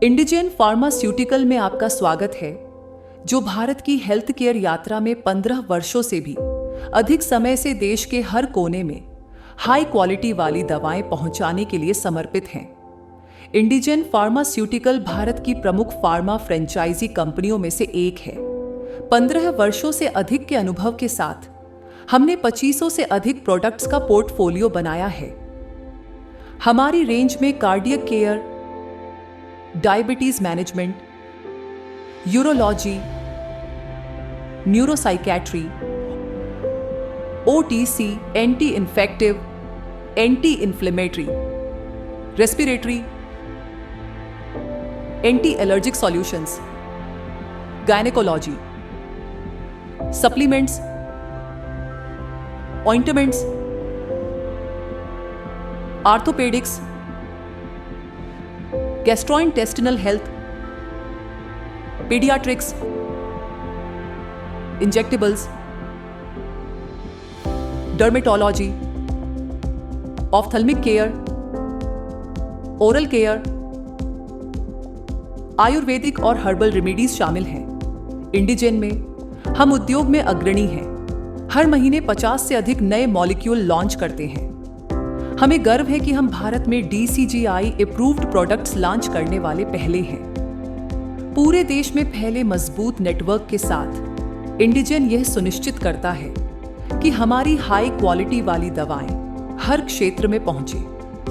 इंडिजेन pharmaceutical में आपका स्वागत है, जो भारत की हेल्थ केयर यात्रा में 15 वर्षों से भी अधिक समय से देश के हर कोने में हाई क्वालिटी वाली दवाएं पहुंचाने के लिए समर्पित हैं। इंडिजेन फार्मास्यूटिकल भारत की प्रमुख फार्मा फ्रेंचाइजी कंपनियों में से एक है। 15 वर्षों से अधिक के अनुभव के साथ हमने 2500 से अधिक प्रोडक्ट्स का पोर्टफोलियो बनाया है। हमारी रेंज में cardiac care, diabetes management, urology, neuropsychiatry, OTC, anti infective, anti inflammatory, respiratory, anti allergic solutions, gynaecology, supplements, ointments, orthopaedics, gastrointestinal health, paediatrics, injectables, dermatology, ophthalmic care, oral care, Ayurvedic और herbal remedies शामिल हैं। इंडिजेन में हम उद्योग में अग्रणी हैं। हर महीने 50 से अधिक नए मॉलिक्यूल लॉन्च करते हैं। हमें गर्व है कि हम भारत में DCGI अप्रूव्ड प्रोडक्ट्स लॉन्च करने वाले पहले हैं। पूरे देश में फैले मजबूत नेटवर्क के साथ इंडिजेन यह सुनिश्चित करता है कि हमारी हाई क्वालिटी वाली दवाएं हर क्षेत्र में पहुंचे,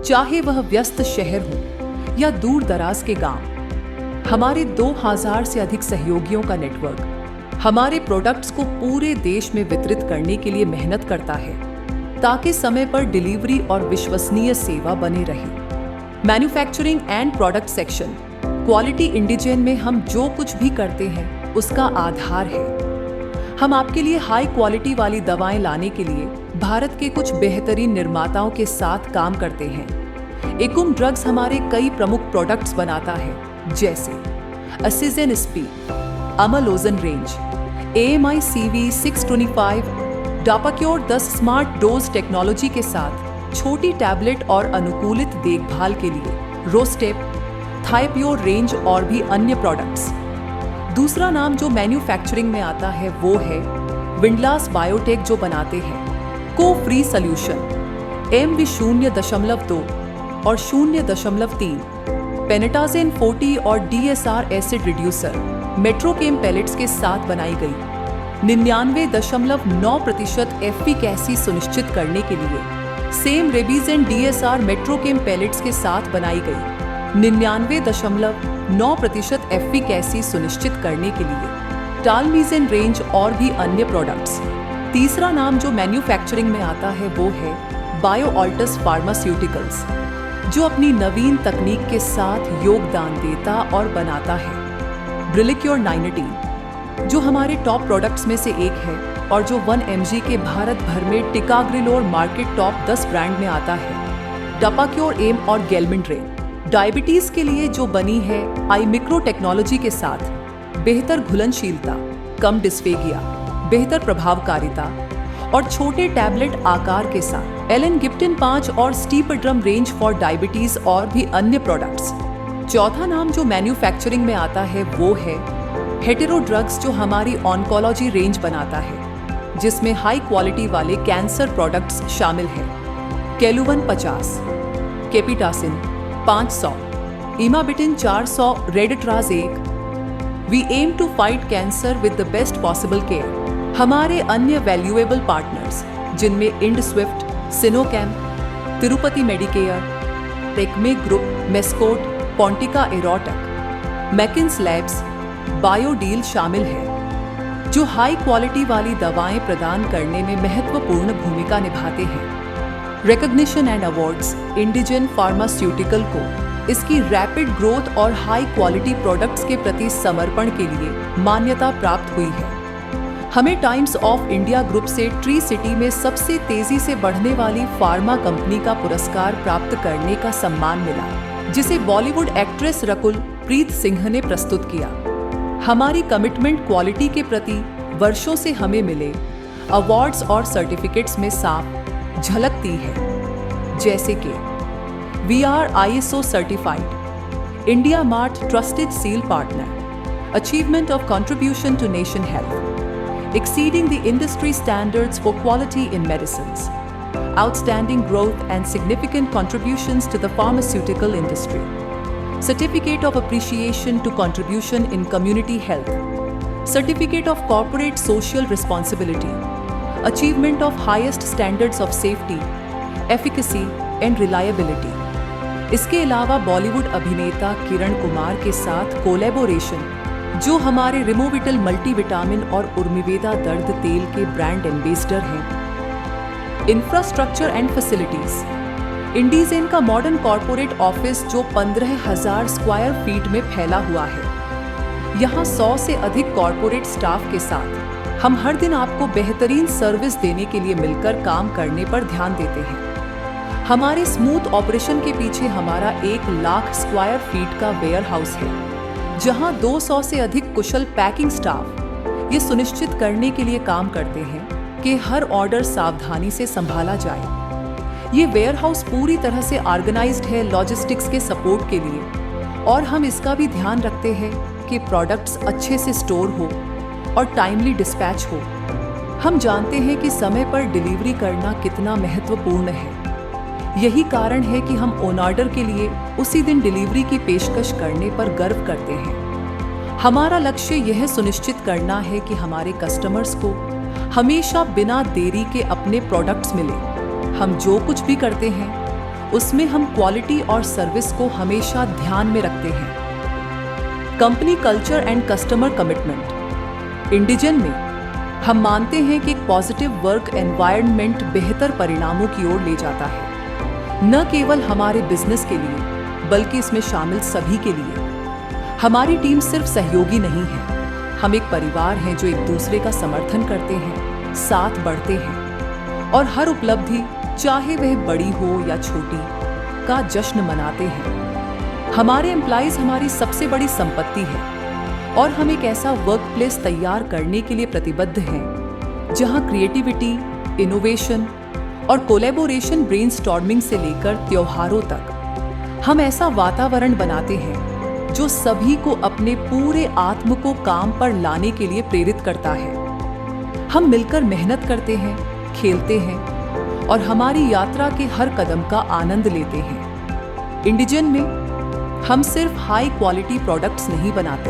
चाहे वह व्यस्त शहर हो या दूर दराज के गांव। हमारे 2000 से अधिक सहयोगियों का नेटवर्क हमारे प्रोडक्ट्स को पूरे देश में वितरित करने के लिए मेहनत करता है, ताकि समय पर डिलीवरी और विश्वसनीय सेवा बनी रहे। Manufacturing and product section quality Indigen में हम जो कुछ भी करते हैं उसका आधार है। हम आपके लिए हाई क्वालिटी वाली दवाएं लाने के लिए भारत के कुछ बेहतरीन निर्माताओं के साथ काम करते हैं। एकम ड्रग्स हमारे कई प्रमुख प्रोडक्ट्स बनाता है, जैसे असिजेन स्पी, अमलोजन रेंज, AMI CV 625, डापाक्योर 10 स्मार्ट डोज टेक्नोलॉजी के साथ छोटी टैबलेट और अनुकूलित देखभाल के लिए रोस्टेप, थाइप्योर रेंज और भी अन्य प्रोडक्ट्स। दूसरा नाम जो मैन्युफैक्चरिंग में आता है वो है विंडलास बायोटेक, जो बनाते हैं को फ्री सोल्यूशन MV 0.2 और 0.3, पेनेटाजेन 40 और DSR एसिड रिड्यूसर मेट्रोकेम पैलेट्स के साथ बनाई गई 99.9% एफिकेसी सुनिश्चित करने के लिए सेम रेबीजेन DSR मेट्रोकेम पैलेट्स के साथ बनाई गई 99.9% एफिकेसी सुनिश्चित करने के लिए टालमीजेन रेंज और भी अन्य प्रोडक्ट्स। तीसरा नाम जो मैन्युफैक्चरिंग में आता है वो है बायोऑल्टस फार्मास्यूटिकल्स, जो अपनी नवीन तकनीक के साथ योगदान देता और बनाता है ब्रिलिक्योर 918, जो हमारे टॉप प्रोडक्ट्स में से एक है और जो 1 mg के भारत भर में टिकाग्रिलोर मार्केट टॉप 10 ब्रांड में आता है। डापाक्योर एम और गेलमिंड्रेन डायबिटीज के लिए जो बनी है आई मिक्रो टेक्नोलॉजी के साथ बेहतर घुलनशीलता, कम डिस्फेगिया, बेहतर प्रभावकारिता और छोटे टैबलेट आकार के साथ एलन गिप्टिन 5 और स्टीपड्रम रेंज फॉर डायबिटीज और भी अन्य प्रोडक्ट्स। चौथा नाम जो मैन्युफैक्चरिंग में आता है वो है हेटेरो ड्रग्स, जो हमारी ऑन्कोलॉजी रेंज बनाता है, जिसमें हाई क्वालिटी वाले कैंसर प्रोडक्ट्स शामिल हैं। केलुवन 50, केपिटासिन 500, इमाबिटिन 400, रेडिट्राज 1। We aim to fight cancer with the best possible care. हमारे अन्य वैल्यूएबल पार्टनर्स जिनमें इंड स्विफ्ट, सिनोकैम, तिरुपति मेडिकेयर, टेक्मे ग्रुप, मेस्कोट, पॉन्टिका एरोटक, मैकिन्स लैब्स, बायोडील शामिल है, जो हाई क्वालिटी वाली दवाएं प्रदान करने में महत्वपूर्ण भूमिका निभाते हैं। रिकॉग्निशन एंड अवार्ड्स इंडिजेन फार्मास्यूटिकल को इसकी रैपिड ग्रोथ और हाई क्वालिटी प्रोडक्ट्स के प्रति समर्पण के लिए मान्यता प्राप्त हुई है। हमें टाइम्स ऑफ इंडिया ग्रुप से ट्री सिटी में सबसे तेजी से बढ़ने वाली फार्मा कंपनी का पुरस्कार प्राप्त करने का सम्मान मिला, जिसे बॉलीवुड एक्ट्रेस रकुल प्रीत सिंह ने प्रस्तुत किया। हमारी कमिटमेंट क्वालिटी के प्रति वर्षों से हमें मिले अवार्ड्स और सर्टिफिकेट्स में साफ झलकती है, जैसे कि we are ISO certified, India Mart Trusted Seal Partner, achievement of contribution to nation health, exceeding the industry standards for quality in medicines, outstanding growth and significant contributions to the pharmaceutical industry, certificate of appreciation to contribution in community health, certificate of corporate social responsibility, achievement of highest standards of safety, efficacy and reliability. इसके अलावा बॉलीवुड अभिनेता किरण कुमार के साथ collaboration, जो हमारे रिमोविटल multivitamin और उर्मिवेदा दर्द तेल के ब्रांड एम्बेसडर हैं। इंफ्रास्ट्रक्चर एंड फैसिलिटीज, इंडीजेन का मॉडर्न कॉरपोरेट ऑफिस जो 15,000 स्क्वायर फीट में फैला हुआ है। यहाँ 100 से अधिक कॉरपोरेट स्टाफ के साथ हम हर दिन आपको बेहतरीन सर्विस देने के लिए मिलकर काम करने पर ध्यान देते हैं। हमारे स्मूथ ऑपरेशन के पीछे हमारा 1 लाख स्क्वायर फीट का वेयर हाउस है, जहां 200 से अधिक कुशल पैकिंग स्टाफ ये सुनिश्चित करने के लिए काम करते हैं कि हर ऑर्डर सावधानी से संभाला जाए। ये वेयर हाउस पूरी तरह से ऑर्गेनाइज्ड है लॉजिस्टिक्स के सपोर्ट के लिए, और हम इसका भी ध्यान रखते हैं कि प्रोडक्ट्स अच्छे से स्टोर हो और टाइमली डिस्पैच हो। हम जानते हैं कि समय पर डिलीवरी करना कितना महत्वपूर्ण है। यही कारण है कि हम ऑन ऑर्डर के लिए उसी दिन डिलीवरी की पेशकश करने पर गर्व करते हैं। हमारा लक्ष्य यह सुनिश्चित करना है कि हमारे कस्टमर्स को हमेशा बिना देरी के अपने प्रोडक्ट्स मिले। हम जो कुछ भी करते हैं उसमें हम क्वालिटी और सर्विस को हमेशा ध्यान में रखते हैं। Company culture and customer commitment, Indigen में हम मानते हैं कि एक पॉजिटिव वर्क एनवायरनमेंट बेहतर परिणामों की ओर ले जाता है, न केवल हमारे बिजनेस के लिए बल्कि इसमें शामिल सभी के लिए। हमारी टीम सिर्फ सहयोगी नहीं है, हम एक परिवार हैं जो एक दूसरे का समर्थन करते हैं, साथ बढ़ते हैं और हर उपलब्धि, चाहे वह बड़ी हो या छोटी, का जश्न मनाते हैं। हमारे एम्प्लॉइज हमारी सबसे बड़ी संपत्ति है और हम एक ऐसा वर्क प्लेस तैयार करने के लिए प्रतिबद्ध हैं जहां क्रिएटिविटी, इनोवेशन और कोलैबोरेशन ब्रेनस्टॉर्मिंग से लेकर त्योहारों तक हम ऐसा वातावरण बनाते हैं जो सभी को अपने पूरे आत्म को काम पर लाने के लिए प्रेरित करता है। हम मिलकर मेहनत करते हैं, खेलते हैं और हमारी यात्रा के हर कदम का आनंद लेते हैं। इंडिजन में हम सिर्फ हाई क्वालिटी प्रोडक्ट्स नहीं बनाते,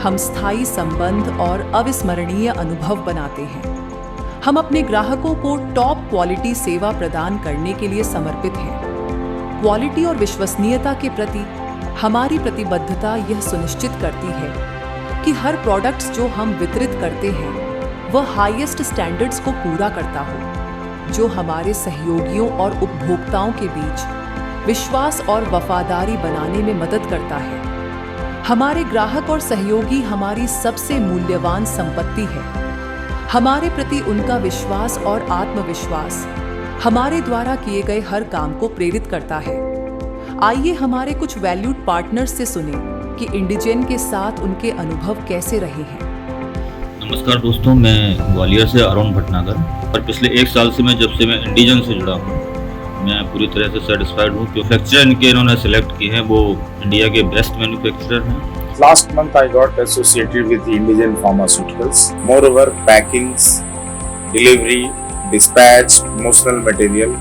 हम स्थायी संबंध और अविस्मरणीय अनुभव बनाते हैं। हम अपने ग्राहकों को टॉप क्वालिटी सेवा प्रदान करने के लिए समर्पित हैं। क्वालिटी और विश्वसनीयता के प्रति हमारी प्रतिबद्धता यह सुनिश्चित करती है कि हर प्रोडक्ट्स जो हम वितरित करते हैं वह हाईएस्ट स्टैंडर्ड्स को पूरा करता हो, जो हमारे सहयोगियों और उपभोक्ताओं के बीच विश्वास और वफादारी बनाने में मदद करता है। हमारे ग्राहक और सहयोगी हमारी सबसे मूल्यवान संपत्ति है। हमारे प्रति उनका विश्वास और आत्मविश्वास हमारे द्वारा किए गए हर काम को प्रेरित करता है। आइए हमारे कुछ वैल्यूड पार्टनर्स से सुने कि इंडिजन के साथ उनके अनुभव कैसे रहे हैं। नमस्कार दोस्तों, मैं ग्वालियर से अरुण भटनागर, और पिछले 1 साल से जब से मैं इंडिजन से जुड़ा हूँ, मैं पूरी तरह से सेटिस्फाइड हूँ। मैन्युफैक्चरर इनके इन्होंने सेलेक्ट किए हैं वो इंडिया के बेस्ट मैन्युफैक्चरर हैं। Last month I got associated with the Indigen Pharmaceuticals. Moreover, packings, delivery, dispatch, promotional material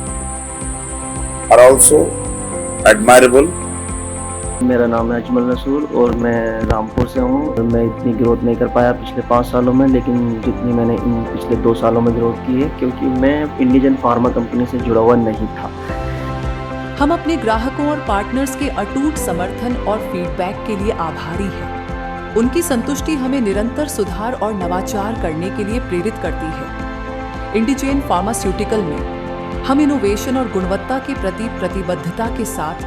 are also admirable. मेरा नाम है अजमल नसूर और मैं रामपुर से हूँ। मैं इतनी ग्रोथ नहीं कर पाया पिछले 5 सालों में, लेकिन जितनी मैंने इन पिछले 2 सालों में ग्रोथ की है, क्योंकि मैं इंडिजन फार्मा कंपनी से जुड़ा हुआ नहीं था। हम अपने ग्राहकों और पार्टनर्स के अटूट समर्थन और फीडबैक के लिए आभारी हैं। उनकी संतुष्टि हमें निरंतर सुधार और नवाचार करने के लिए प्रेरित करती है। इंडिजेन फार्मास्यूटिकल में हम इनोवेशन और गुणवत्ता के प्रति प्रतिबद्धता के साथ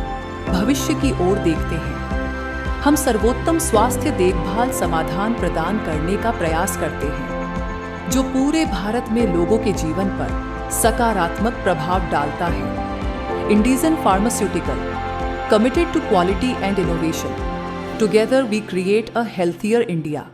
भविष्य की ओर देखते हैं। हम सर्वोत्तम स्वास्थ्य देखभाल समाधान प्रदान करने का प्रयास करते हैं, जो पूरे भारत में लोगों के जीवन पर सकारात्मक प्रभाव डालता है। Indigen Pharmaceutical, committed to quality and innovation. Together we create a healthier India.